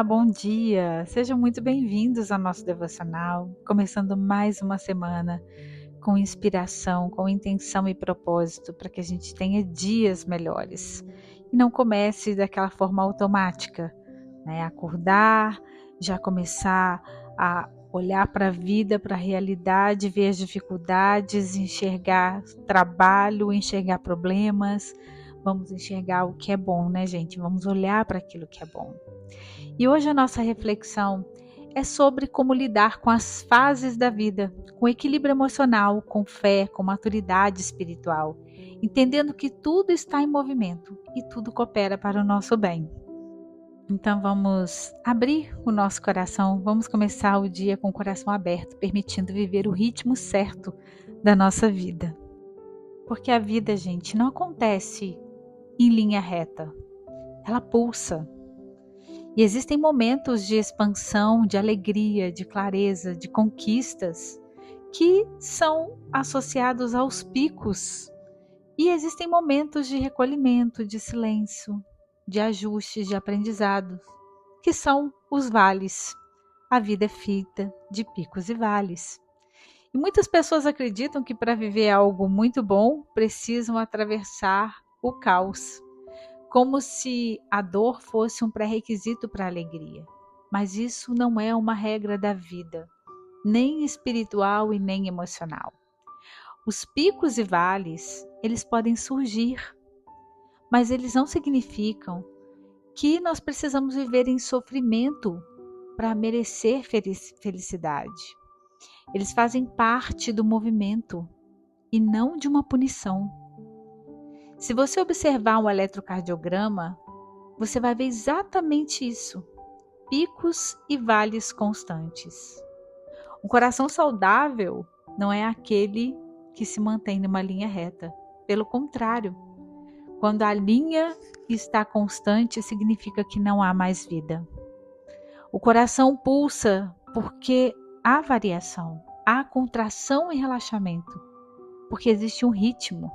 Olá, bom dia! Sejam muito bem-vindos ao nosso devocional, começando mais uma semana com inspiração, com intenção e propósito para que a gente tenha dias melhores e não comece daquela forma automática, né? Acordar, já começar a olhar para a vida, para a realidade, ver as dificuldades, enxergar trabalho, enxergar problemas. Vamos enxergar o que é bom, né, gente? Vamos olhar para aquilo que é bom. E hoje a nossa reflexão é sobre como lidar com as fases da vida, com equilíbrio emocional, com fé, com maturidade espiritual, entendendo que tudo está em movimento e tudo coopera para o nosso bem. Então vamos abrir o nosso coração, vamos começar o dia com o coração aberto, permitindo viver o ritmo certo da nossa vida. Porque a vida, gente, não acontece em linha reta, ela pulsa. E existem momentos de expansão, de alegria, de clareza, de conquistas que são associados aos picos. E existem momentos de recolhimento, de silêncio, de ajustes, de aprendizados, que são os vales. A vida é feita de picos e vales. E muitas pessoas acreditam que para viver algo muito bom, precisam atravessar o caos, como se a dor fosse um pré-requisito para a alegria. Mas isso não é uma regra da vida, nem espiritual e nem emocional. Os picos e vales, eles podem surgir, mas eles não significam que nós precisamos viver em sofrimento para merecer felicidade. Eles fazem parte do movimento e não de uma punição. Se você observar um eletrocardiograma, você vai ver exatamente isso, picos e vales constantes. Um coração saudável não é aquele que se mantém numa linha reta. Pelo contrário, quando a linha está constante, significa que não há mais vida. O coração pulsa porque há variação, há contração e relaxamento, porque existe um ritmo.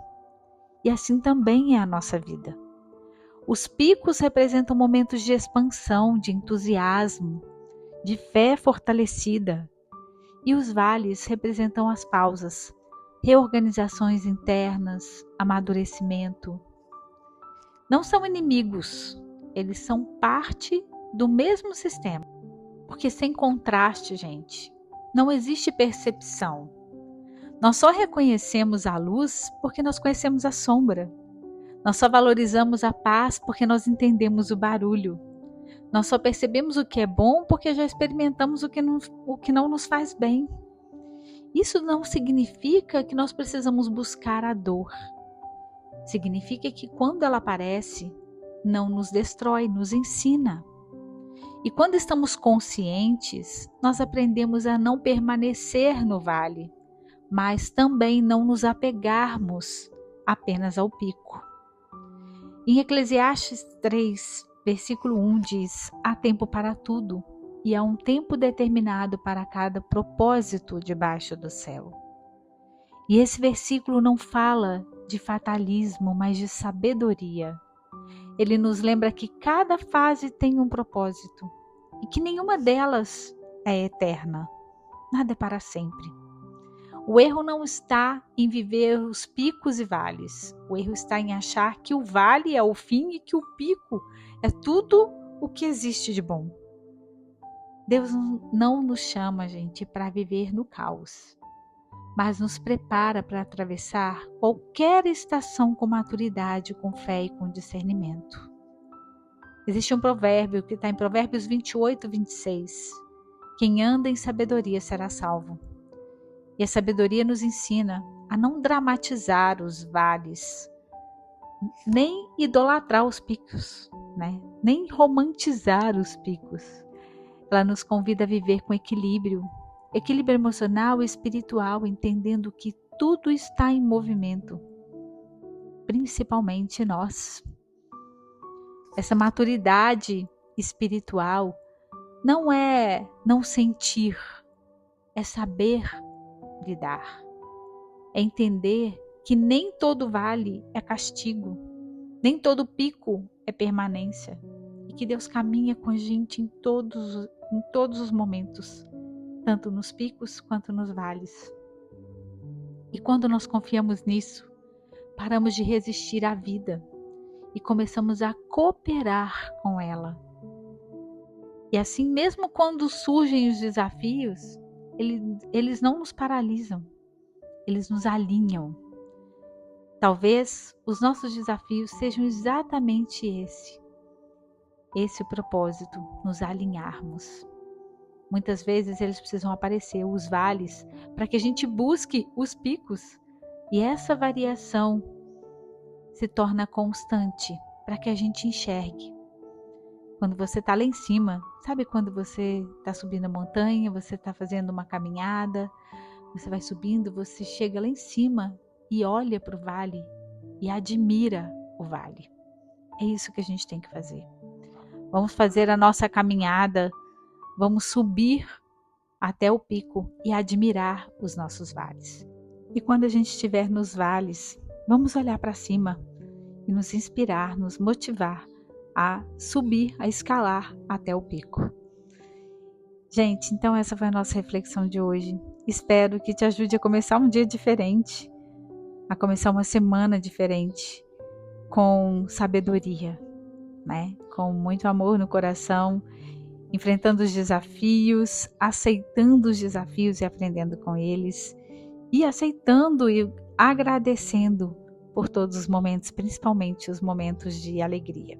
E assim também é a nossa vida. Os picos representam momentos de expansão, de entusiasmo, de fé fortalecida. E os vales representam as pausas, reorganizações internas, amadurecimento. Não são inimigos, eles são parte do mesmo sistema. Porque sem contraste, gente, não existe percepção. Nós só reconhecemos a luz porque nós conhecemos a sombra. Nós só valorizamos a paz porque nós entendemos o barulho. Nós só percebemos o que é bom porque já experimentamos o que não nos faz bem. Isso não significa que nós precisamos buscar a dor. Significa que quando ela aparece, não nos destrói, nos ensina. E quando estamos conscientes, nós aprendemos a não permanecer no vale, mas também não nos apegarmos apenas ao pico. Em Eclesiastes 3, versículo 1 diz: há tempo para tudo e há um tempo determinado para cada propósito debaixo do céu. E esse versículo não fala de fatalismo, mas de sabedoria. Ele nos lembra que cada fase tem um propósito e que nenhuma delas é eterna. Nada é para sempre. O erro não está em viver os picos e vales. O erro está em achar que o vale é o fim e que o pico é tudo o que existe de bom. Deus não nos chama, gente, para viver no caos, mas nos prepara para atravessar qualquer estação com maturidade, com fé e com discernimento. Existe um provérbio que está em Provérbios 28, 26. Quem anda em sabedoria será salvo. E a sabedoria nos ensina a não dramatizar os vales, nem idolatrar os picos, né? Nem romantizar os picos. Ela nos convida a viver com equilíbrio emocional e espiritual, entendendo que tudo está em movimento, principalmente nós. Essa maturidade espiritual não é não sentir, é saber lidar. É entender que nem todo vale é castigo, nem todo pico é permanência, e que Deus caminha com a gente em todos os momentos, tanto nos picos quanto nos vales. E quando nós confiamos nisso, paramos de resistir à vida e começamos a cooperar com ela. E assim, mesmo quando surgem os desafios, eles não nos paralisam, eles nos alinham. Talvez os nossos desafios sejam exatamente esse o propósito, nos alinharmos. Muitas vezes eles precisam aparecer, os vales, para que a gente busque os picos. E essa variação se torna constante, para que a gente enxergue. Quando você está lá em cima, sabe quando você está subindo a montanha, você está fazendo uma caminhada, você vai subindo, você chega lá em cima e olha para o vale e admira o vale. É isso que a gente tem que fazer. Vamos fazer a nossa caminhada, vamos subir até o pico e admirar os nossos vales. E quando a gente estiver nos vales, vamos olhar para cima e nos inspirar, nos motivar a subir, a escalar até o pico. Gente, então essa foi a nossa reflexão de hoje. Espero que te ajude a começar um dia diferente, a começar uma semana diferente, com sabedoria, né? Com muito amor no coração, enfrentando os desafios, aceitando os desafios e aprendendo com eles, e aceitando e agradecendo por todos os momentos, principalmente os momentos de alegria.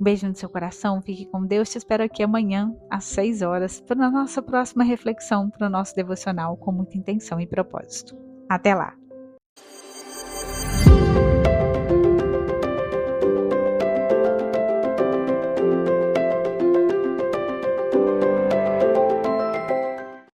Um beijo no seu coração, fique com Deus, te espero aqui amanhã às 6 horas para a nossa próxima reflexão, para o nosso devocional com muita intenção e propósito. Até lá!